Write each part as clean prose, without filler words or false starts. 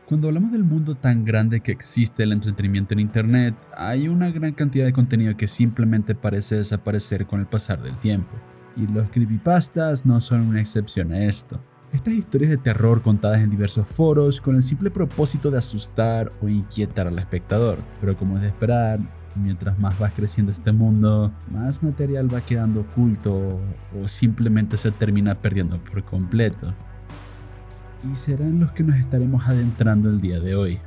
Cuando hablamos del mundo tan grande que existe el entretenimiento en internet, hay una gran cantidad de contenido que simplemente parece desaparecer con el pasar del tiempo. Y los creepypastas no son una excepción a esto. Estas historias de terror contadas en diversos foros con el simple propósito de asustar o inquietar al espectador. Pero como es de esperar, mientras más va creciendo este mundo, más material va quedando oculto o simplemente se termina perdiendo por completo. Y serán los que nos estaremos adentrando el día de hoy.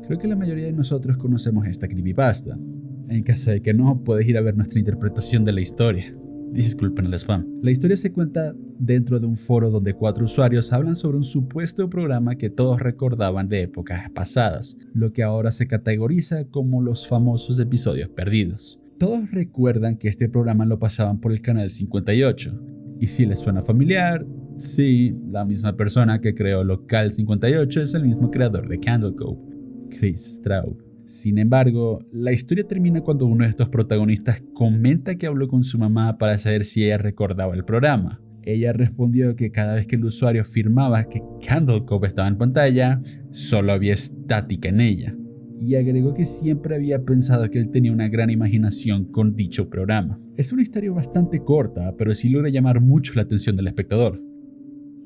Creo que la mayoría de nosotros conocemos esta creepypasta. En caso de que no, puedes ir a ver nuestra interpretación de la historia. Disculpen el spam. La historia se cuenta dentro de un foro donde 4 usuarios hablan sobre un supuesto programa que todos recordaban de épocas pasadas, lo que ahora se categoriza como los famosos episodios perdidos. Todos recuerdan que este programa lo pasaban por el canal 58, y si les suena familiar, sí, la misma persona que creó Local 58 es el mismo creador de Candle Cove, Chris Straub. Sin embargo, la historia termina cuando uno de estos protagonistas comenta que habló con su mamá para saber si ella recordaba el programa. Ella respondió que cada vez que el usuario afirmaba que Candle Cove estaba en pantalla, solo había estática en ella. Y agregó que siempre había pensado que él tenía una gran imaginación con dicho programa. Es una historia bastante corta, pero sí logra llamar mucho la atención del espectador.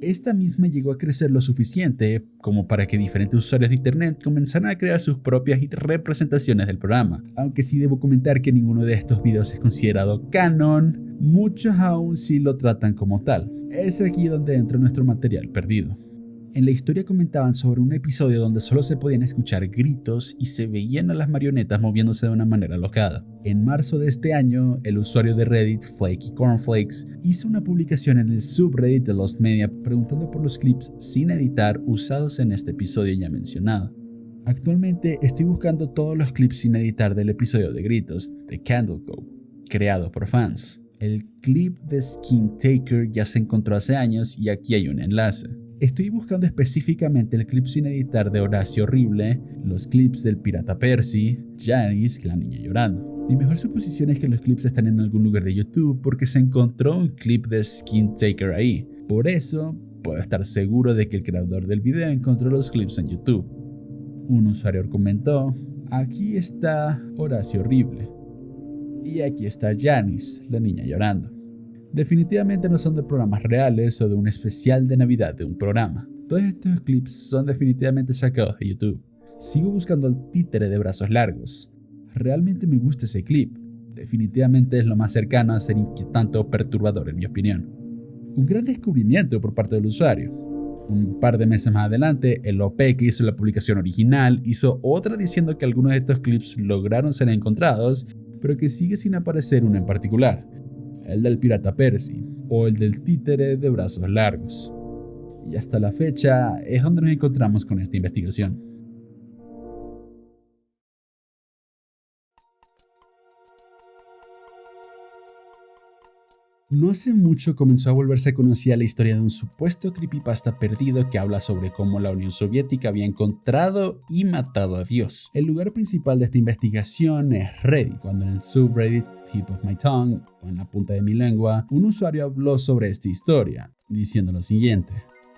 Esta misma llegó a crecer lo suficiente como para que diferentes usuarios de internet comenzaran a crear sus propias representaciones del programa. Aunque sí debo comentar que ninguno de estos videos es considerado canon, muchos aún sí lo tratan como tal. Es aquí donde entra nuestro material perdido. En la historia comentaban sobre un episodio donde solo se podían escuchar gritos y se veían a las marionetas moviéndose de una manera alocada. En marzo de este año, el usuario de Reddit, Flaky Cornflakes, hizo una publicación en el subreddit de Lost Media preguntando por los clips sin editar usados en este episodio ya mencionado. Actualmente estoy buscando todos los clips sin editar del episodio de gritos de Candle Cove, creado por fans. El clip de Skin Taker ya se encontró hace años y aquí hay un enlace. Estoy buscando específicamente el clip sin editar de Horacio Horrible, los clips del pirata Percy, Janice, la niña llorando. Mi mejor suposición es que los clips están en algún lugar de YouTube porque se encontró un clip de Skin Taker ahí. Por eso, puedo estar seguro de que el creador del video encontró los clips en YouTube. Un usuario comentó, aquí está Horacio Horrible. Y aquí está Janice, la niña llorando. Definitivamente no son de programas reales o de un especial de Navidad de un programa. Todos estos clips son definitivamente sacados de YouTube. Sigo buscando al títere de brazos largos. Realmente me gusta ese clip. Definitivamente es lo más cercano a ser inquietante o perturbador en mi opinión. Un gran descubrimiento por parte del usuario. Un par de meses más adelante, el OP que hizo la publicación original hizo otra diciendo que algunos de estos clips lograron ser encontrados, pero que sigue sin aparecer uno en particular. El del pirata Percy o el del títere de brazos largos. Y hasta la fecha es donde nos encontramos con esta investigación. No hace mucho comenzó a volverse conocida la historia de un supuesto creepypasta perdido que habla sobre cómo la Unión Soviética había encontrado y matado a Dios. El lugar principal de esta investigación es Reddit, cuando en el subreddit Tip of My Tongue, o en la punta de mi lengua, un usuario habló sobre esta historia, diciendo lo siguiente: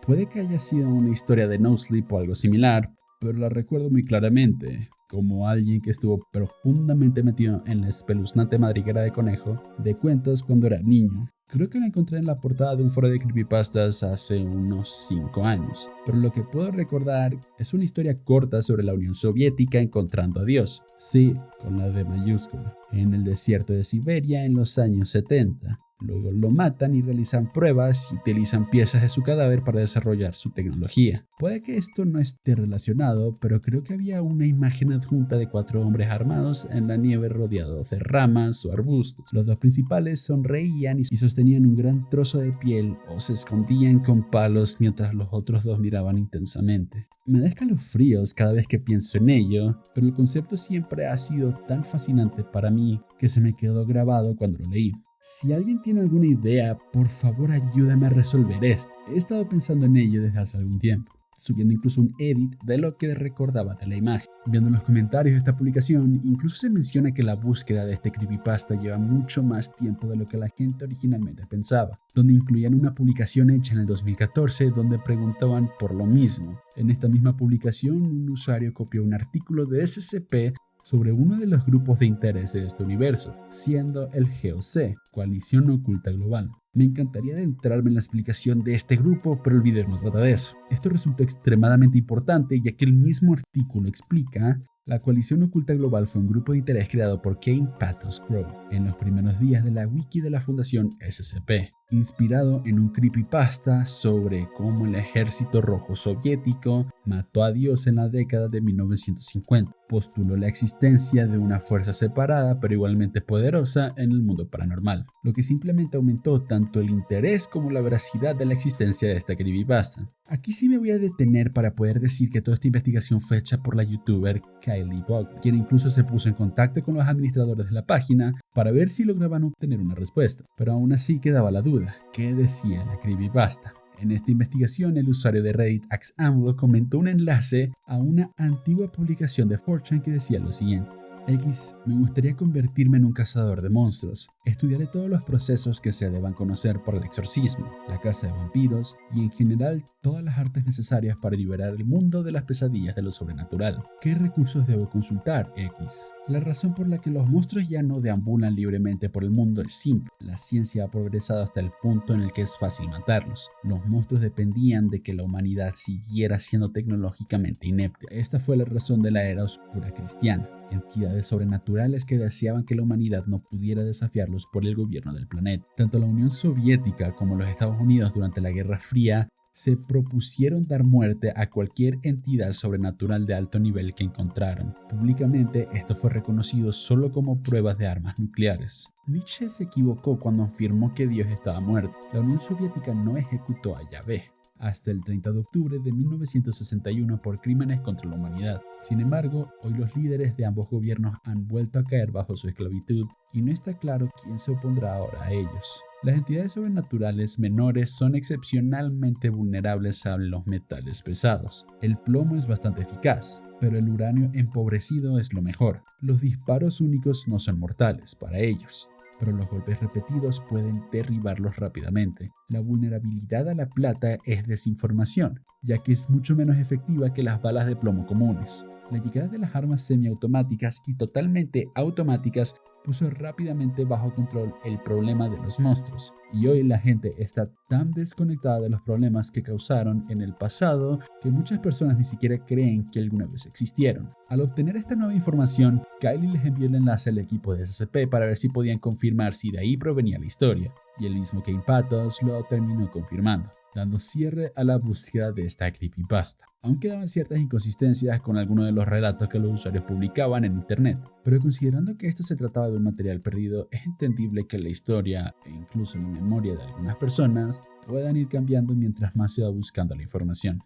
puede que haya sido una historia de No Sleep o algo similar, pero la recuerdo muy claramente, como alguien que estuvo profundamente metido en la espeluznante madriguera de conejo de cuentos cuando era niño. Creo que la encontré en la portada de un foro de creepypastas hace unos 5 años, pero lo que puedo recordar es una historia corta sobre la Unión Soviética encontrando a Dios, sí, con la D mayúscula, en el desierto de Siberia en los años 70. Luego lo matan y realizan pruebas y utilizan piezas de su cadáver para desarrollar su tecnología. Puede que esto no esté relacionado, pero creo que había una imagen adjunta de 4 hombres armados en la nieve rodeados de ramas o arbustos. Los 2 principales sonreían y sostenían un gran trozo de piel o se escondían con palos mientras los otros 2 miraban intensamente. Me da escalofríos cada vez que pienso en ello, pero el concepto siempre ha sido tan fascinante para mí que se me quedó grabado cuando lo leí. Si alguien tiene alguna idea, por favor ayúdame a resolver esto. He estado pensando en ello desde hace algún tiempo, subiendo incluso un edit de lo que recordaba de la imagen. Viendo los comentarios de esta publicación, incluso se menciona que la búsqueda de este creepypasta lleva mucho más tiempo de lo que la gente originalmente pensaba, donde incluían una publicación hecha en el 2014 donde preguntaban por lo mismo. En esta misma publicación, un usuario copió un artículo de SCP sobre uno de los grupos de interés de este universo, siendo el GOC, Coalición Oculta Global. Me encantaría adentrarme en la explicación de este grupo, pero el video no trata de eso. Esto resultó extremadamente importante, ya que el mismo artículo explica: la Coalición Oculta Global fue un grupo de interés creado por Kane Patos Crow en los primeros días de la wiki de la Fundación SCP, inspirado en un creepypasta sobre cómo el Ejército Rojo Soviético mató a Dios en la década de 1950. Postuló la existencia de una fuerza separada pero igualmente poderosa en el mundo paranormal, lo que simplemente aumentó tanto el interés como la veracidad de la existencia de esta creepypasta. Aquí sí me voy a detener para poder decir que toda esta investigación fue hecha por la youtuber Kylie Bogg, quien incluso se puso en contacto con los administradores de la página para ver si lograban obtener una respuesta, pero aún así quedaba la duda: ¿qué decía la creepypasta? En esta investigación, el usuario de Reddit AxAMLO comentó un enlace a una antigua publicación de 4chan que decía lo siguiente: X, me gustaría convertirme en un cazador de monstruos. Estudiaré todos los procesos que se deban conocer por el exorcismo, la caza de vampiros y en general todas las artes necesarias para liberar el mundo de las pesadillas de lo sobrenatural. ¿Qué recursos debo consultar, X? La razón por la que los monstruos ya no deambulan libremente por el mundo es simple. La ciencia ha progresado hasta el punto en el que es fácil matarlos. Los monstruos dependían de que la humanidad siguiera siendo tecnológicamente inepta. Esta fue la razón de la era oscura cristiana. Entidades sobrenaturales que deseaban que la humanidad no pudiera desafiarlos por el gobierno del planeta. Tanto la Unión Soviética como los Estados Unidos durante la Guerra Fría se propusieron dar muerte a cualquier entidad sobrenatural de alto nivel que encontraran. Públicamente, esto fue reconocido solo como pruebas de armas nucleares. Nietzsche se equivocó cuando afirmó que Dios estaba muerto. La Unión Soviética no ejecutó a Yahvé hasta el 30 de octubre de 1961 por crímenes contra la humanidad. Sin embargo, hoy los líderes de ambos gobiernos han vuelto a caer bajo su esclavitud y no está claro quién se opondrá ahora a ellos. Las entidades sobrenaturales menores son excepcionalmente vulnerables a los metales pesados. El plomo es bastante eficaz, pero el uranio empobrecido es lo mejor. Los disparos únicos no son mortales para ellos, pero los golpes repetidos pueden derribarlos rápidamente. La vulnerabilidad a la plata es desinformación, ya que es mucho menos efectiva que las balas de plomo comunes. La llegada de las armas semiautomáticas y totalmente automáticas puso rápidamente bajo control el problema de los monstruos, y hoy la gente está tan desconectada de los problemas que causaron en el pasado que muchas personas ni siquiera creen que alguna vez existieron. Al obtener esta nueva información, Kylie les envió el enlace al equipo de SCP para ver si podían confirmar si de ahí provenía la historia, y el mismo Kane Patos lo terminó confirmando, dando cierre a la búsqueda de esta creepypasta. Aún quedaban ciertas inconsistencias con algunos de los relatos que los usuarios publicaban en internet, pero considerando que esto se trataba de un material perdido, es entendible que la historia, e incluso la memoria de algunas personas, puedan ir cambiando mientras más se va buscando la información.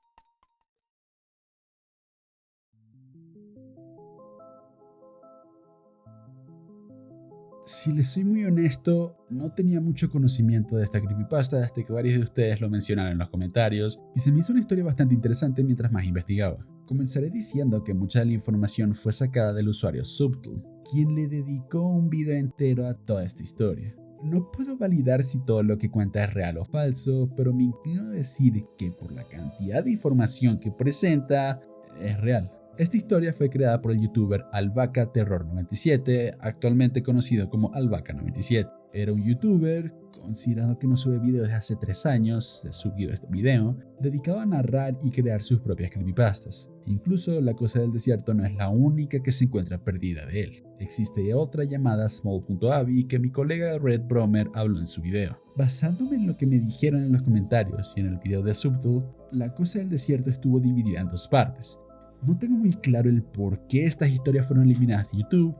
Si les soy muy honesto, no tenía mucho conocimiento de esta creepypasta hasta que varios de ustedes lo mencionaron en los comentarios y se me hizo una historia bastante interesante mientras más investigaba. Comenzaré diciendo que mucha de la información fue sacada del usuario Subtle, quien le dedicó un video entero a toda esta historia. No puedo validar si todo lo que cuenta es real o falso, pero me inclino a decir que por la cantidad de información que presenta, es real. Esta historia fue creada por el youtuber Albaca Terror 97, actualmente conocido como Albaca 97. Era un youtuber, considerado que no sube videos desde hace 3 años, de subido este video, dedicado a narrar y crear sus propias creepypastas. Incluso La Cosa del Desierto no es la única que se encuentra perdida de él. Existe otra llamada Small.avi que mi colega Red Bromer habló en su video. Basándome en lo que me dijeron en los comentarios y en el video de Subtle, La Cosa del Desierto estuvo dividida en 2 partes. No tengo muy claro el por qué estas historias fueron eliminadas de YouTube.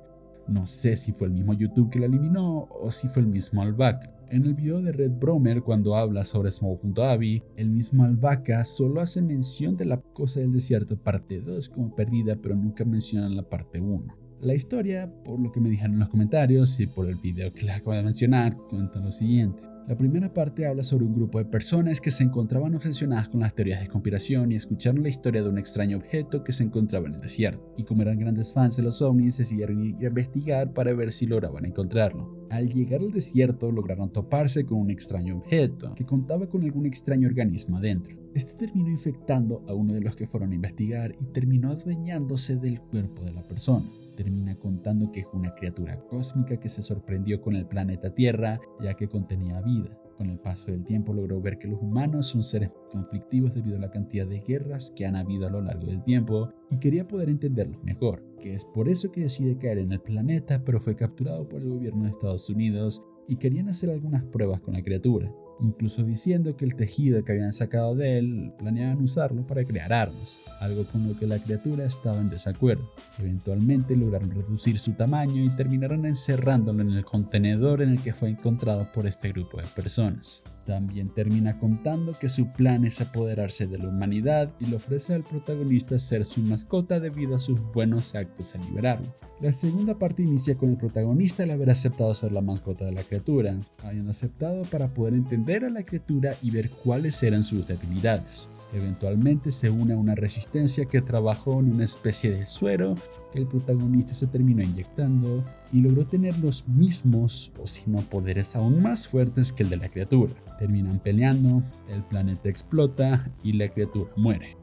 No sé si fue el mismo YouTube que la eliminó o si fue el mismo Albaca. En el video de Red Bromer, cuando habla sobre Small.avi, el mismo Albaca solo hace mención de La Cosa del Desierto parte 2 como perdida, pero nunca menciona la parte 1. La historia, por lo que me dijeron en los comentarios y por el video que les acabo de mencionar, cuenta lo siguiente. La primera parte habla sobre un grupo de personas que se encontraban obsesionadas con las teorías de conspiración y escucharon la historia de un extraño objeto que se encontraba en el desierto. Y como eran grandes fans de los ovnis, decidieron ir a investigar para ver si lograban encontrarlo. Al llegar al desierto, lograron toparse con un extraño objeto que contaba con algún extraño organismo adentro. Este terminó infectando a uno de los que fueron a investigar y terminó adueñándose del cuerpo de la persona. Termina contando que es una criatura cósmica que se sorprendió con el planeta Tierra, ya que contenía vida. Con el paso del tiempo logró ver que los humanos son seres conflictivos debido a la cantidad de guerras que han habido a lo largo del tiempo y quería poder entenderlos mejor, que es por eso que decide caer en el planeta, pero fue capturado por el gobierno de Estados Unidos y querían hacer algunas pruebas con la criatura, incluso diciendo que el tejido que habían sacado de él planeaban usarlo para crear armas, algo con lo que la criatura estaba en desacuerdo. Eventualmente lograron reducir su tamaño y terminaron encerrándolo en el contenedor en el que fue encontrado por este grupo de personas. También termina contando que su plan es apoderarse de la humanidad y le ofrece al protagonista ser su mascota debido a sus buenos actos al liberarlo. La segunda parte inicia con el protagonista al haber aceptado ser la mascota de la criatura, habiendo aceptado para poder entender a la criatura y ver cuáles eran sus debilidades. Eventualmente se une a una resistencia que trabajó en una especie de suero que el protagonista se terminó inyectando y logró tener los mismos, o si no poderes aún más fuertes que el de la criatura. Terminan peleando, el planeta explota y la criatura muere.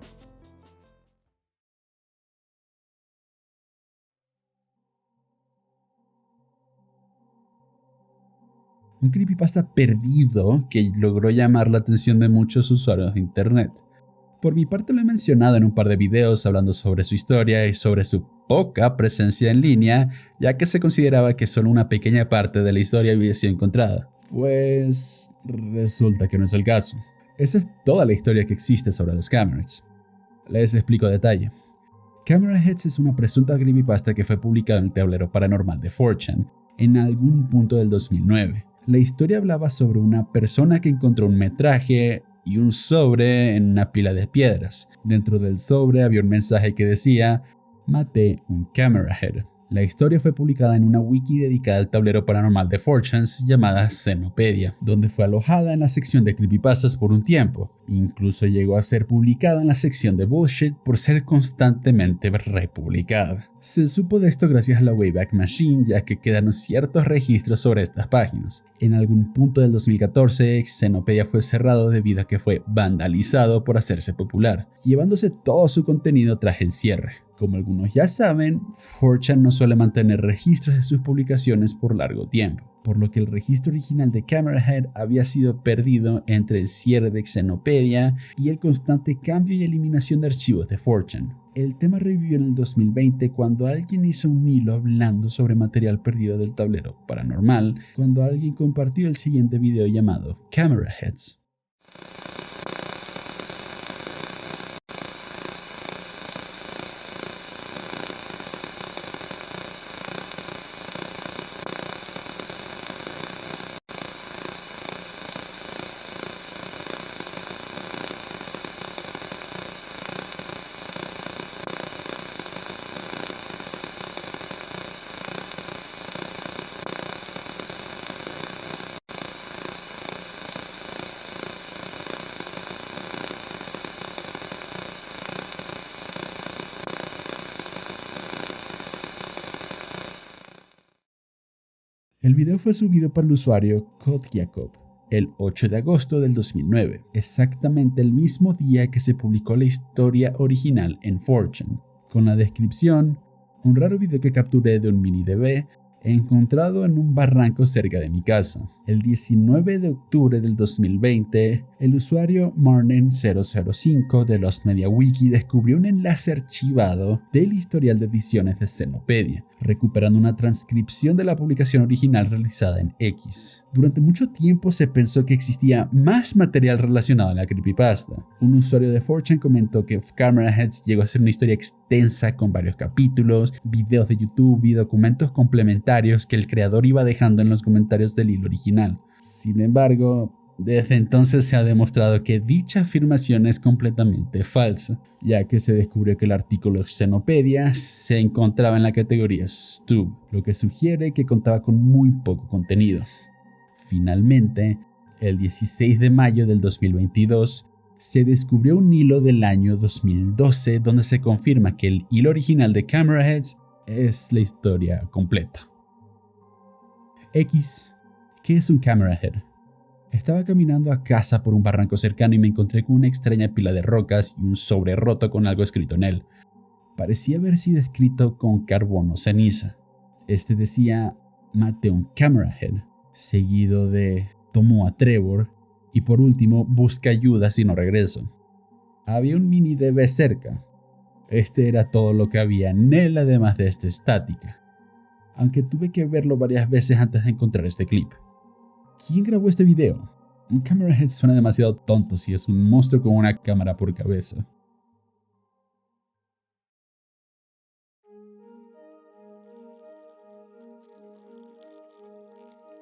Un creepypasta perdido que logró llamar la atención de muchos usuarios de internet. Por mi parte lo he mencionado en un par de videos hablando sobre su historia y sobre su poca presencia en línea, ya que se consideraba que solo una pequeña parte de la historia había sido encontrada. Pues resulta que no es el caso. Esa es toda la historia que existe sobre los Cameraheads. Les explico a detalle. Cameraheads es una presunta creepypasta que fue publicada en el tablero paranormal de 4chan en algún punto del 2009. La historia hablaba sobre una persona que encontró un metraje y un sobre en una pila de piedras. Dentro del sobre había un mensaje que decía: "Maté un Camerahead". La historia fue publicada en una wiki dedicada al tablero paranormal de 4chan llamada Xenopedia, donde fue alojada en la sección de creepypastas por un tiempo. Incluso llegó a ser publicada en la sección de bullshit por ser constantemente republicada. Se supo de esto gracias a la Wayback Machine, ya que quedaron ciertos registros sobre estas páginas. En algún punto del 2014, Xenopedia fue cerrado debido a que fue vandalizado por hacerse popular, llevándose todo su contenido tras el cierre. Como algunos ya saben, 4chan no suele mantener registros de sus publicaciones por largo tiempo, por lo que el registro original de Camerahead había sido perdido entre el cierre de Xenopedia y el constante cambio y eliminación de archivos de 4chan. El tema revivió en el 2020 cuando alguien hizo un hilo hablando sobre material perdido del tablero paranormal, cuando alguien compartió el siguiente video llamado Cameraheads. El video fue subido por el usuario CodeJacob el 8 de agosto del 2009, exactamente el mismo día que se publicó la historia original en 4chan, con la descripción: un raro video que capturé de un mini DB encontrado en un barranco cerca de mi casa. El 19 de octubre del 2020, el usuario Marnen005 de Lost Media Wiki descubrió un enlace archivado del historial de ediciones de Xenopedia, recuperando una transcripción de la publicación original realizada en X. Durante mucho tiempo se pensó que existía más material relacionado a la creepypasta. Un usuario de 4chan comentó que Cameraheads llegó a ser una historia extensa con varios capítulos, videos de YouTube y documentos complementarios que el creador iba dejando en los comentarios del hilo original. Sin embargo, Desde entonces se ha demostrado que dicha afirmación es completamente falsa, ya que se descubrió que el artículo Xenopedia se encontraba en la categoría Stub, lo que sugiere que contaba con muy poco contenido. Finalmente, el 16 de mayo del 2022, se descubrió un hilo del año 2012 donde se confirma que el hilo original de Camera Heads es la historia completa. X. ¿Qué es un Camera Head? Estaba caminando a casa por un barranco cercano y me encontré con una extraña pila de rocas y un sobre roto con algo escrito en él. Parecía haber sido escrito con carbón o ceniza. Este decía, mate un Camera Head, seguido de tomó a Trevor y por último, busca ayuda si no regreso. Había un mini DB cerca. Este era todo lo que había en él además de esta estática. Aunque tuve que verlo varias veces antes de encontrar este clip. ¿Quién grabó este video? Un Camera Head suena demasiado tonto si es un monstruo con una cámara por cabeza.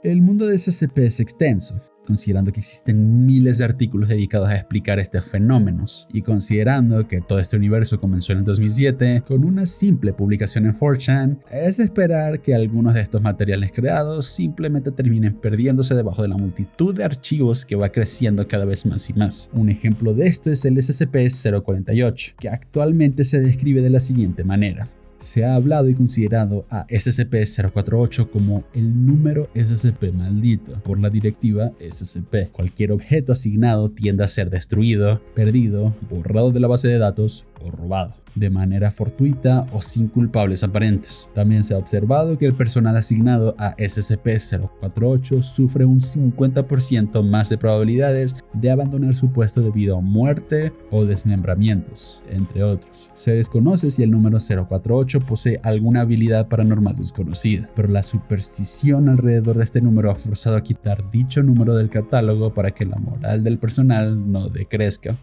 El mundo de SCP es extenso, considerando que existen miles de artículos dedicados a explicar estos fenómenos, y considerando que todo este universo comenzó en el 2007 con una simple publicación en 4chan, es de esperar que algunos de estos materiales creados simplemente terminen perdiéndose debajo de la multitud de archivos que va creciendo cada vez más y más. Un ejemplo de esto es el SCP-048, que actualmente se describe de la siguiente manera. Se ha hablado y considerado a SCP-048 como el número SCP maldito por la directiva SCP. Cualquier objeto asignado tiende a ser destruido, perdido, borrado de la base de datos o robado, de manera fortuita o sin culpables aparentes. También se ha observado que el personal asignado a SCP-048 sufre un 50% más de probabilidades de abandonar su puesto debido a muerte o desmembramientos, entre otros. Se desconoce si el número 048 posee alguna habilidad paranormal desconocida, pero la superstición alrededor de este número ha forzado a quitar dicho número del catálogo para que la moral del personal no decrezca.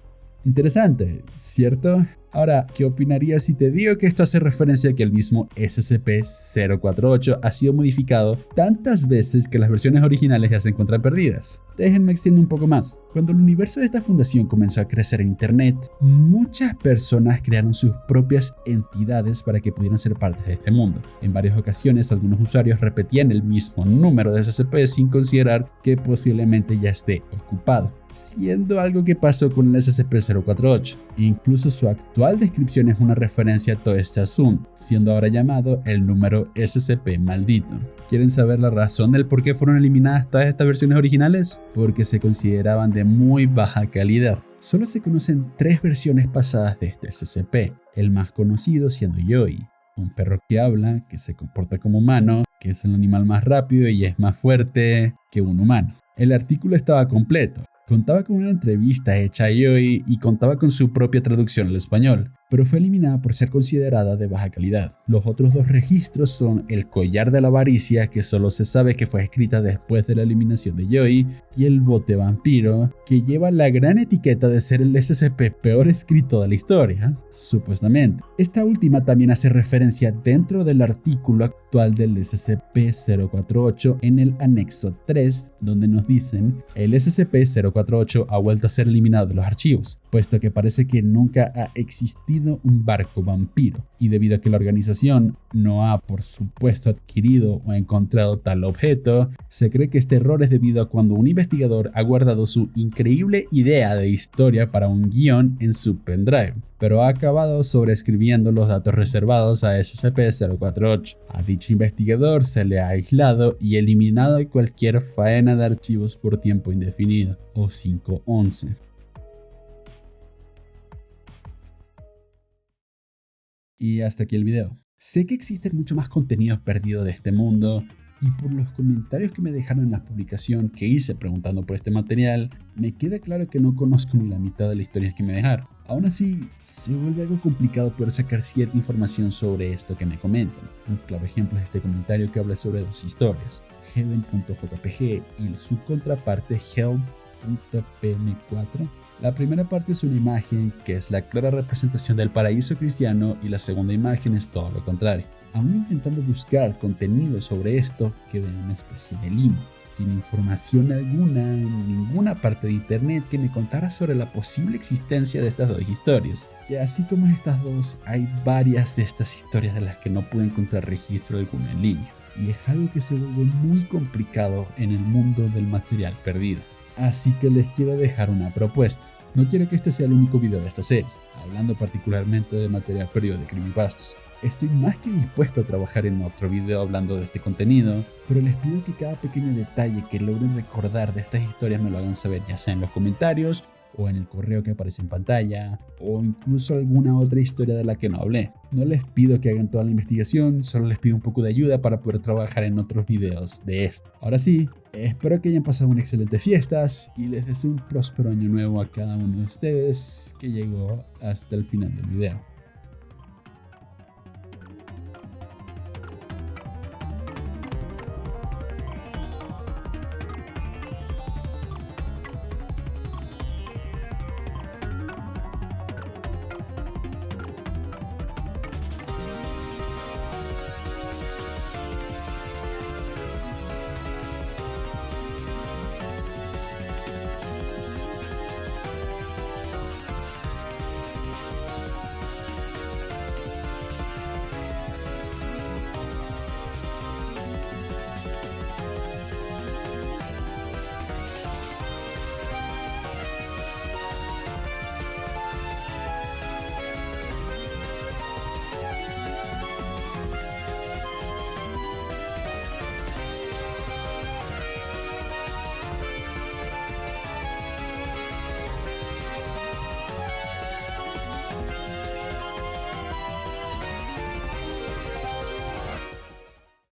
Interesante, ¿cierto? Ahora, ¿qué opinarías si te digo que esto hace referencia a que el mismo SCP-048 ha sido modificado tantas veces que las versiones originales ya se encuentran perdidas? Déjenme extender un poco más. Cuando el universo de esta fundación comenzó a crecer en internet, muchas personas crearon sus propias entidades para que pudieran ser parte de este mundo. En varias ocasiones, algunos usuarios repetían el mismo número de SCP sin considerar que posiblemente ya esté ocupado, siendo algo que pasó con el SCP-048. Incluso su actual descripción es una referencia a todo este asunto, siendo ahora llamado el número SCP maldito. ¿Quieren saber la razón del por qué fueron eliminadas todas estas versiones originales? Porque se consideraban de muy baja calidad. Solo se conocen 3 versiones pasadas de este SCP, el más conocido siendo Joey, un perro que habla, que se comporta como humano, que es el animal más rápido y es más fuerte que un humano. El artículo estaba completo. Contaba con una entrevista hecha a Joey y contaba con su propia traducción al español, pero fue eliminada por ser considerada de baja calidad. Los otros 2 registros son el collar de la avaricia, que solo se sabe que fue escrita después de la eliminación de Joey, y el bote vampiro, que lleva la gran etiqueta de ser el SCP peor escrito de la historia, supuestamente. Esta última también hace referencia dentro del artículo actual del SCP-048 en el anexo 3, donde nos dicen el SCP-048 ha vuelto a ser eliminado de los archivos, puesto que parece que nunca ha existido un barco vampiro, y debido a que la organización no ha por supuesto adquirido o encontrado tal objeto, se cree que este error es debido a cuando un investigador ha guardado su increíble idea de historia para un guión en su pendrive, pero ha acabado sobreescribiendo los datos reservados a SCP-048. A dicho investigador se le ha aislado y eliminado de cualquier faena de archivos por tiempo indefinido, o 511. Y hasta aquí el video. Sé que existen mucho más contenidos perdidos de este mundo, y por los comentarios que me dejaron en la publicación que hice preguntando por este material, me queda claro que no conozco ni la mitad de las historias que me dejaron. Aún así, se vuelve algo complicado poder sacar cierta información sobre esto que me comentan. Un claro ejemplo es este comentario que habla sobre 2 historias, Heaven.jpg y su contraparte Hell.pm4. La primera parte es una imagen que es la clara representación del paraíso cristiano y la segunda imagen es todo lo contrario. Aún intentando buscar contenido sobre esto, quedé en una especie de limbo. sin información alguna en ninguna parte de internet que me contara sobre la posible existencia de estas dos historias. Y así como estas dos, hay varias de estas historias de las que no pude encontrar registro alguno en línea. Y es algo que se vuelve muy complicado en el mundo del material perdido. Así que les quiero dejar una propuesta. No quiero que este sea el único video de esta serie, hablando particularmente de material perdido de creepypastas. Estoy más que dispuesto a trabajar en otro video hablando de este contenido, pero les pido que cada pequeño detalle que logren recordar de estas historias me lo hagan saber, ya sea en los comentarios o en el correo que aparece en pantalla, o incluso alguna otra historia de la que no hablé. No les pido que hagan toda la investigación, solo les pido un poco de ayuda para poder trabajar en otros videos de esto. Ahora sí, espero que hayan pasado unas excelentes fiestas y les deseo un próspero año nuevo a cada uno de ustedes que llegó hasta el final del video.